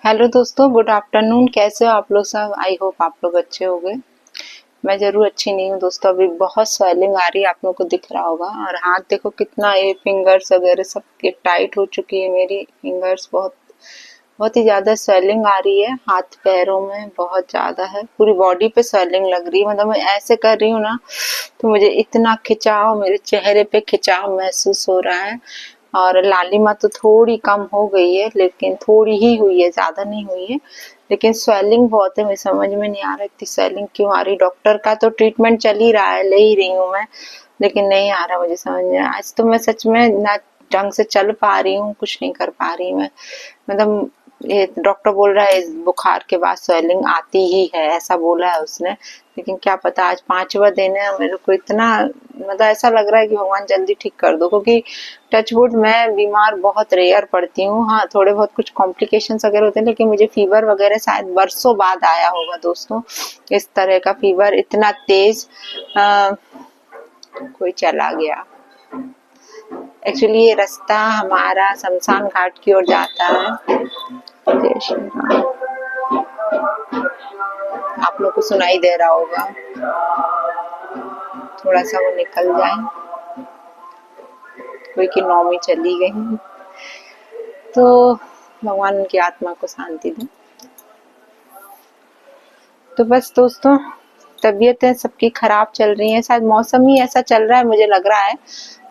Hello दोस्तों, good afternoon. कैसे हो आप लोग सब? आई होप आप लोग अच्छे होंगे। मैं जरूर अच्छी नहीं हूँ दोस्तों। अभी बहुत स्वेलिंग आ रही है, आप लोगों को दिख रहा होगा। और हाथ देखो कितना, ये फिंगर्स वगैरह सब ये टाइट हो चुकी है। मेरी फिंगर्स बहुत बहुत ही ज्यादा स्वेलिंग आ रही है। हाथ पैरों में बहुत ज्यादा है, पूरी बॉडी पे स्वेलिंग लग रही है। मतलब मैं ऐसे कर रही हूँ ना, तो मुझे इतना खिंचाव, मेरे चेहरे पे खिंचाव महसूस हो रहा है। और लालिमा तो थोड़ी कम हो गई है, लेकिन थोड़ी ही हुई है, ज्यादा नहीं हुई है। लेकिन स्वेलिंग बहुत है, मुझे समझ में नहीं आ रहा इतनी स्वेलिंग क्यों आ रही। डॉक्टर का तो ट्रीटमेंट चल ही रहा है, ले ही रही हूँ मैं, लेकिन नहीं आ रहा मुझे समझ में। आज तो मैं सच में ना ढंग से चल पा रही हूँ, कुछ नहीं कर पा रही मैं। मतलब ये डॉक्टर बोल रहा है इस बुखार के बाद स्वेलिंग आती ही है, ऐसा बोला है उसने। लेकिन क्या पता, आज 5वां दिन है, मेरे को इतना मतलब ऐसा लग रहा है कि भगवान जल्दी ठीक कर दो। क्योंकि टचवुड मैं बीमार बहुत रेयर पड़ती हूँ। हाँ, थोड़े बहुत कुछ कॉम्प्लिकेशंस वगैरह होते हैं, लेकिन मुझे फीवर वगैरह शायद बरसों बाद आया होगा दोस्तों। इस तरह का फीवर इतना तेज। कोई चला गया। एक्चुअली ये रास्ता हमारा शमशान घाट की ओर जाता है। जय श्री राम। आप लोग को सुनाई दे रहा होगा, थोड़ा सा वो निकल जाए। कोई की नौमी चली गई, तो भगवान उनकी आत्मा को शांति दे। तो बस दोस्तों, तबीयतें सबकी खराब चल रही हैं। शायद मौसम ही ऐसा चल रहा है, मुझे लग रहा है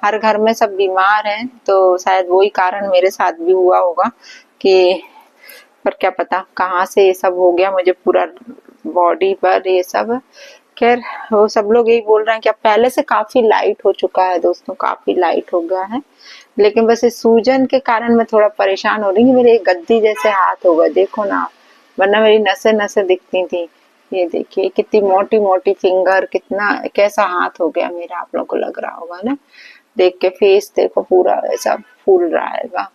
हर घर में सब बीमार हैं, तो शायद वही कारण मेरे साथ भी हुआ होगा कि, पर क्या पता कहाँ से ये सब हो गया मुझे, पूरा बॉडी पर ये सब। खैर, वो सब लोग यही बोल रहे हैं कि अब पहले से काफी लाइट हो चुका है दोस्तों, काफी लाइट हो गया है। लेकिन बस इस सूजन के कारण मैं थोड़ा परेशान हो रही हूँ। मेरे एक गद्दी जैसे हाथ हो गए, देखो ना, वरना मेरी नसें नसें दिखती थी। ये देखिए कितनी मोटी मोटी फिंगर, कितना कैसा हाथ हो गया मेरा, आप लोगों को लग रहा होगा ना। देख के फेस देखो पूरा ऐसा फूल रहा है।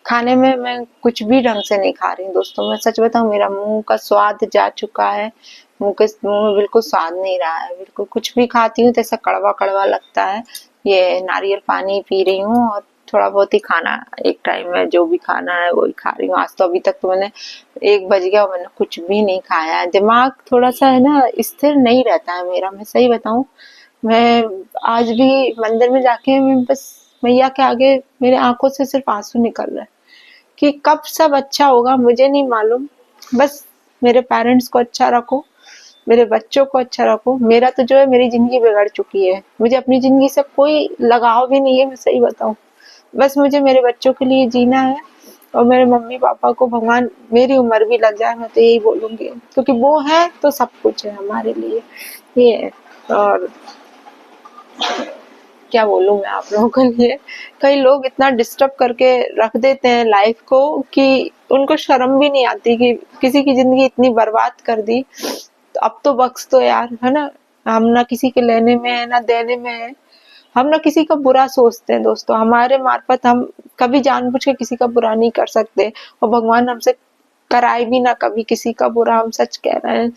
खाने में मैं कुछ भी ढंग से नहीं खा रही हूँ दोस्तों। मैं सच बताऊं, मेरा मुंह का स्वाद जा चुका है। मुंह में बिल्कुल स्वाद नहीं रहा है। बिल्कुल कुछ भी खाती हूँ तो ऐसा कड़वा कड़वा लगता है। ये नारियल पानी पी रही हूँ और थोड़ा बहुत ही खाना, एक टाइम में जो भी खाना है वही खा रही हूँ। आज तो अभी तक तो मैंने 1 बज गया, मैंने कुछ भी नहीं खाया है। दिमाग थोड़ा सा है ना स्थिर नहीं रहता है मेरा, मैं सही बताऊं। मैं आज भी मंदिर में जाके मैं बस मैया के आगे मेरे आंखों से सिर्फ आंसू निकल रहे हैं कि कब सब अच्छा होगा मुझे नहीं मालूम। बस मेरे पेरेंट्स को अच्छा रखो, मेरे बच्चों को अच्छा रखो। मेरा तो जो है, मेरी जिंदगी बिगड़ चुकी है। मुझे अपनी जिंदगी से कोई लगाव भी नहीं है, मैं सही बताऊं। बस मुझे मेरे बच्चों के लिए जीना है, और मेरे मम्मी पापा को भगवान मेरी उम्र भी लग जाए, मैं तो यही बोलूंगी, क्योंकि वो है तो सब कुछ है हमारे लिए। ये है। और क्या बोलूं मैं आप लोगों के लिए। कई लोग इतना डिस्टर्ब करके रख देते हैं लाइफ को कि उनको शर्म भी नहीं आती कि किसी की जिंदगी इतनी बर्बाद कर दी। तो अब तो बख्श दो यार, है ना। हम ना किसी के लेने में है ना देने में है। हम ना किसी का बुरा सोचते हैं दोस्तों, हमारे मार्फत हम कभी जानबूझ के किसी का बुरा नहीं कर सकते। और भगवान हमसे कराए भी ना कभी किसी का बुरा, हम सच कह रहे हैं।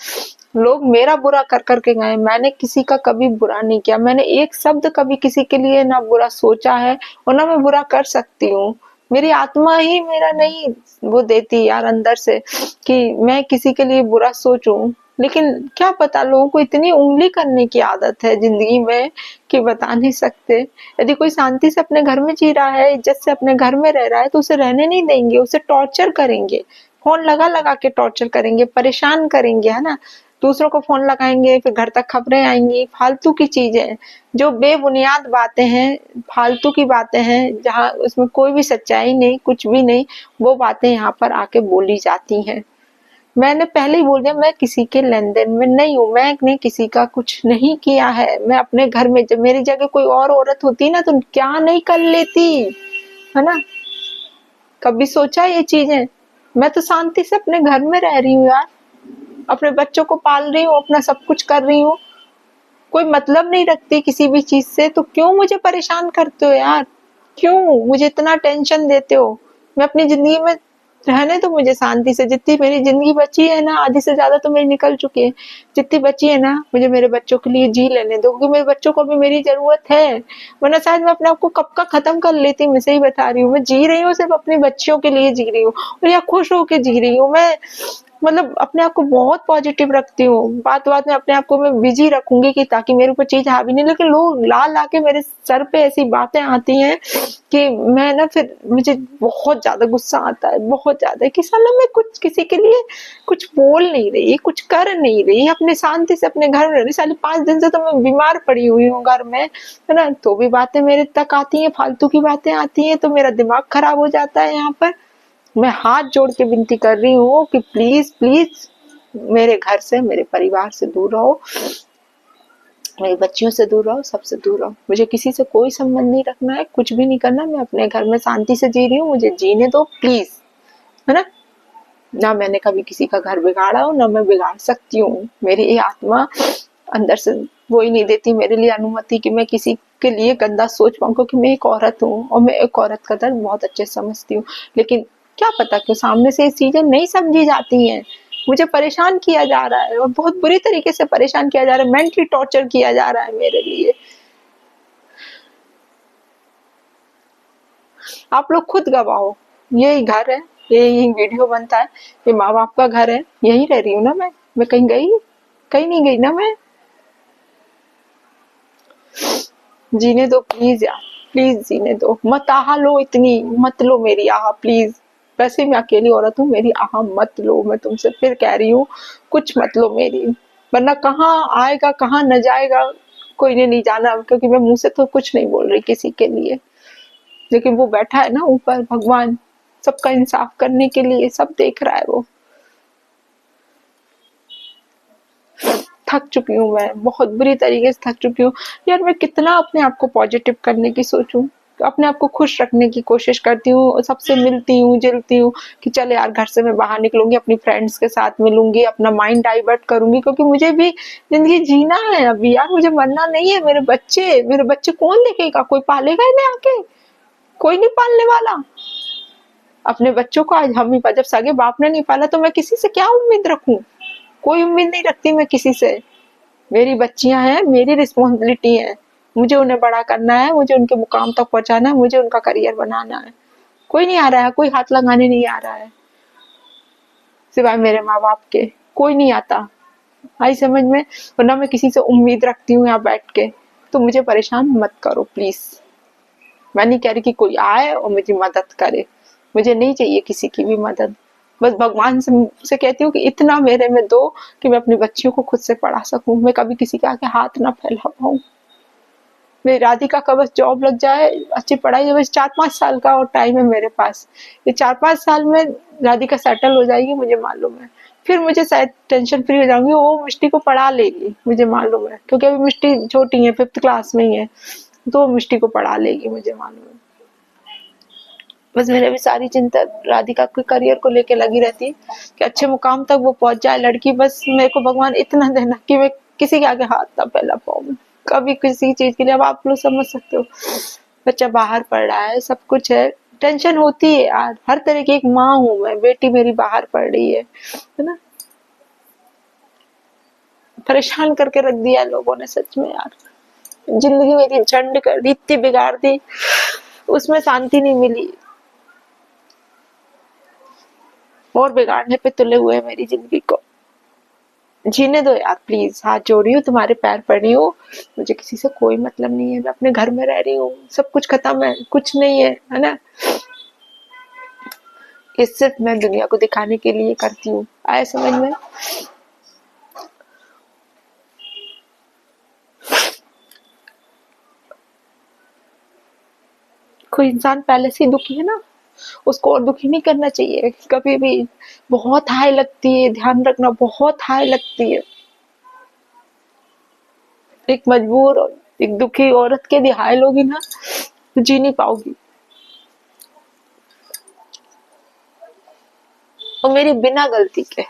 लोग मेरा बुरा कर करके गए, मैंने किसी का कभी बुरा नहीं किया। मैंने एक शब्द कभी किसी के लिए ना बुरा सोचा है, और ना मैं बुरा कर सकती हूँ। मेरी आत्मा ही मेरा नहीं वो देती यार अंदर से कि मैं किसी के लिए बुरा सोचूं। लेकिन क्या पता, लोगों को इतनी उंगली करने की आदत है जिंदगी में कि बता नहीं सकते। यदि कोई शांति से अपने घर में जी रहा है, इज्जत से अपने घर में रह रहा है, तो उसे रहने नहीं देंगे, उसे टॉर्चर करेंगे। फोन लगा लगा के टॉर्चर करेंगे, परेशान करेंगे, है ना। दूसरों को फोन लगाएंगे, फिर घर तक खबरें आएंगी, फालतू की चीजें, जो बेबुनियाद बातें हैं, फालतू की बातें हैं, जहाँ उसमें कोई भी सच्चाई नहीं, कुछ भी नहीं, वो बातें यहाँ पर आके बोली जाती हैं। मैंने पहले ही बोल दिया, मैं किसी के लेन देन में नहीं हूँ। मैंने किसी का कुछ नहीं किया है। मैं अपने घर में, जब मेरी जगह कोई और औरत होती ना तो क्या नहीं कर लेती, है ना। कभी सोचा ये चीजें? मैं तो शांति से अपने घर में रह रही हूँ यार, अपने बच्चों को पाल रही हूँ, अपना सब कुछ कर रही हूँ, कोई मतलब नहीं रखती किसी भी चीज से। तो क्यों मुझे परेशान करते हो यार? क्यों मुझे इतना टेंशन देते हो? मैं अपनी जिंदगी में रहने तो मुझे शांति से, जितनी मेरी जिंदगी बची है ना, आधी से ज्यादा तो मेरी निकल चुकी है, जितनी बची है ना मुझे मेरे बच्चों के लिए जी लेने दो, क्योंकि मेरे बच्चों को भी मेरी जरूरत है। वरना शायद मैं अपने आप को कब का खत्म कर लेती। मैं सही बता रही हूँ, मैं जी रही हूँ सिर्फ अपने बच्चों के लिए जी रही हूँ, और या खुश होके जी रही हूँ मैं। मतलब अपने आप को बहुत पॉजिटिव रखती हूँ, बात बात में अपने आप को मैं बिजी रखूंगी कि ताकि मेरे ऊपर चीज हावी नहीं, लेकिन लोग ला ला के मेरे सर पे ऐसी बातें आती हैं कि मैं ना, फिर मुझे बहुत ज्यादा गुस्सा आता है, बहुत ज्यादा, कि साला मैं कुछ किसी के लिए कुछ बोल नहीं रही, कुछ कर नहीं रही, अपने शांति से अपने घर में रह रही। साली 5 दिन से तो मैं बीमार पड़ी हुई हूँ घर में, है ना, तो भी बातें मेरे तक आती हैं, फालतू की बातें आती हैं, तो मेरा दिमाग खराब हो जाता है यहाँ पर। मैं हाथ जोड़ के विनती कर रही हूँ कि प्लीज प्लीज मेरे घर से, मेरे परिवार से दूर रहो, मेरी बच्चियों से दूर रहो, सबसे दूर रहो। मुझे किसी से कोई संबंध नहीं रखना है, कुछ भी नहीं करना। मैं अपने घर में शांति से जी रही हूँ, मुझे जीने दो प्लीज, है ना। ना मैंने कभी किसी का घर बिगाड़ा हो, ना मैं बिगाड़ सकती हूँ। मेरी ये आत्मा अंदर से वो ही नहीं देती मेरे लिए अनुमति कि मैं किसी के लिए गंदा सोच पाऊँ, क्योंकि मैं एक औरत हूँ और मैं एक औरत का दर्द बहुत अच्छे से समझती हूँ। लेकिन क्या पता क्यों सामने से ये चीजें नहीं समझी जाती हैं। मुझे परेशान किया जा रहा है, और बहुत बुरी तरीके से परेशान किया जा रहा है, मेंटली टॉर्चर किया जा रहा है मेरे लिए। आप लोग खुद गवाहो, यही घर है, यही वीडियो बनता है, ये माँ बाप का घर है, यही रह रही हूँ ना मैं कहीं गई, कहीं नहीं गई ना मैं। जीने दो प्लीज यार, प्लीज जीने दो, मत आह लो, इतनी मत लो मेरी आह प्लीज। वैसे मैं अकेली औरत हूँ, मेरी आह मत लो, मैं तुमसे फिर कह रही हूँ, कुछ मत लो मेरी, वरना कहाँ आएगा कहाँ न जाएगा कोई ने नहीं जाना, क्योंकि मैं मुंह से तो कुछ नहीं बोल रही किसी के लिए, लेकिन वो बैठा है ना ऊपर भगवान, सबका इंसाफ करने के लिए, सब देख रहा है वो। थक चुकी हूँ मैं, बहुत बुरी तरीके से थक चुकी हूँ यार। मैं कितना अपने आप को पॉजिटिव करने की सोचूं, अपने आप को खुश रखने की कोशिश करती हूँ, सबसे मिलती हूँ जिलती हूँ कि चल यार घर से मैं बाहर निकलूंगी, अपनी फ्रेंड्स के साथ मिलूंगी, अपना माइंड डाइवर्ट करूंगी, क्योंकि मुझे भी जिंदगी जीना है अभी यार, मुझे मरना नहीं है। मेरे बच्चे कौन देखेगा, कोई पालेगा इन्हें आके, कोई नहीं पालने वाला। अपने बच्चों को आज हम ही, जब सगे बाप ने नहीं पाला तो मैं किसी से क्या उम्मीद रखूं, कोई उम्मीद नहीं रखती मैं किसी से। मेरी बच्चियां हैं, मेरी रिस्पॉन्सिबिलिटी है, मुझे उन्हें बड़ा करना है, मुझे उनके मुकाम तक पहुंचाना है, मुझे उनका करियर बनाना है। कोई नहीं आ रहा है, कोई हाथ लगाने नहीं आ रहा है सिवाय मेरे माँ बाप के, कोई नहीं आता। आई समझ में। वरना मैं किसी से उम्मीद रखती हूँ यहाँ बैठ के, तो मुझे परेशान मत करो प्लीज। मैं नहीं कह रही कि कोई आए और मुझे मदद करे, मुझे नहीं चाहिए किसी की भी मदद। बस भगवान से कहती हूँ कि इतना मेरे में दो कि मैं अपनी बच्चियों को खुद से पढ़ा सकूं, मैं कभी किसी के आगे हाथ ना फैला पाऊं। मेरी राधिका का बस जॉब लग जाए, अच्छी पढ़ाई, बस 4-5 साल का और टाइम है मेरे पास। ये 4-5 साल में राधिका सेटल हो जाएगी, मुझे मालूम है। फिर मुझे शायद टेंशन फ्री हो जाऊंगी, वो मिष्टी को पढ़ा लेगी, मुझे मालूम है, क्योंकि अभी मिष्टी छोटी है, 5th क्लास में ही है, तो मिष्टी को पढ़ा लेगी, मुझे मालूम है। बस मेरे भी सारी चिंता राधिका के करियर को लेके लगी रहती है कि अच्छे मुकाम तक वो पहुंच जाए लड़की। बस मेरे को भगवान इतना देना कि मैं किसी के आगे हाथ ना फैला पाऊं कभी किसी चीज के लिए। अब आप लोग समझ सकते हो, बच्चा बाहर पढ़ रहा है, सब कुछ है, टेंशन होती है यार, हर तरह की एक माँ हूँ मैं, बेटी मेरी बाहर पढ़ रही है ना। परेशान करके रख दिया लोगों ने सच में यार, जिंदगी मेरी झंड कर दी, इतनी बिगाड़ दी, उसमें शांति नहीं मिली, और बिगाड़ने पे तुले हुए मेरी जिंदगी को। जीने दो यार प्लीज, हाथ जोड़ी हूँ, तुम्हारे पैर पड़ी हूँ, मुझे किसी से कोई मतलब नहीं है, मैं अपने घर में रह रही हूँ, सब कुछ खत्म है, कुछ नहीं है ना। ये सिर्फ मैं दुनिया को दिखाने के लिए करती हूँ, आए समझ में। कोई इंसान पहले से ही दुखी है ना, उसको और दुखी नहीं करना चाहिए कभी भी। बहुत हाई लगती है, ध्यान रखना, बहुत हाई लगती है। एक मजबूर और एक दुखी औरत के लिए हाई लोगी ना तो जी नहीं पाओगी। और मेरी बिना गलती के,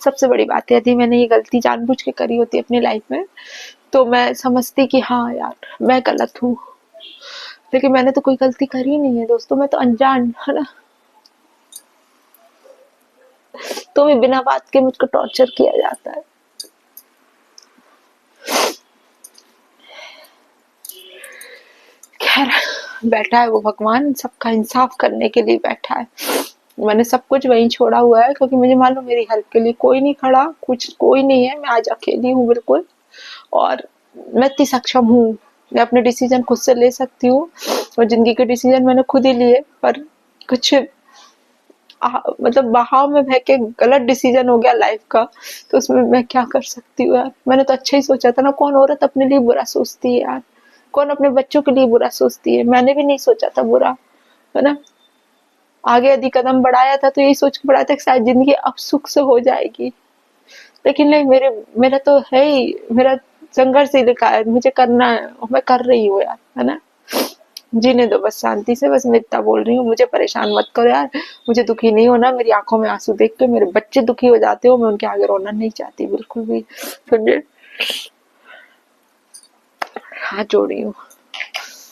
सबसे बड़ी बात है, यदि मैंने ये गलती जानबूझ के करी होती अपनी लाइफ में, तो मैं समझती कि हाँ यार मैं गलत हूँ, लेकिन मैंने तो कोई गलती करी नहीं है दोस्तों, मैं तो अनजान, है ना। तो भी बिना बात के मुझको टॉर्चर किया जाता है। खैर, बैठा है वो भगवान, सबका इंसाफ करने के लिए बैठा है। मैंने सब कुछ वहीं छोड़ा हुआ है क्योंकि मुझे मालूम मेरी हेल्प के लिए कोई नहीं खड़ा, कुछ कोई नहीं है, मैं आज अकेली हूँ बिल्कुल। और मैं इतनी सक्षम हूँ, मैं अपने डिसीजन खुद से ले सकती हूँ और जिंदगी के डिसीजन मैंने खुद ही लिए। पर कुछ मतलब बहाव में बह के गलत डिसीजन हो गया लाइफ का, तो उसमें मैं क्या कर सकती हूँ यार। मैंने तो अच्छा ही सोचा था ना, कौन औरत अपने लिए बुरा सोचती है यार, कौन अपने बच्चों के लिए बुरा सोचती है। मैंने भी नहीं सोचा था बुरा, है ना। आगे यदि कदम बढ़ाया था तो यही सोच के बढ़ाया था कि शायद जिंदगी अब सुख से हो जाएगी, लेकिन नहीं, मेरा तो है ही, मेरा संघर्ष ही लिखा है, मुझे करना है और मैं कर रही हूँ यार, है ना। जीने दो बस शांति से, बस मैं इतना बोल रही हूँ, मुझे परेशान मत करो यार, मुझे दुखी नहीं होना। मेरी आंखों में आंसू देख के मेरे बच्चे दुखी हो जाते हो, मैं उनके आगे रोना नहीं चाहती बिल्कुल भी। फिर हाथ जोड़ी हूँ।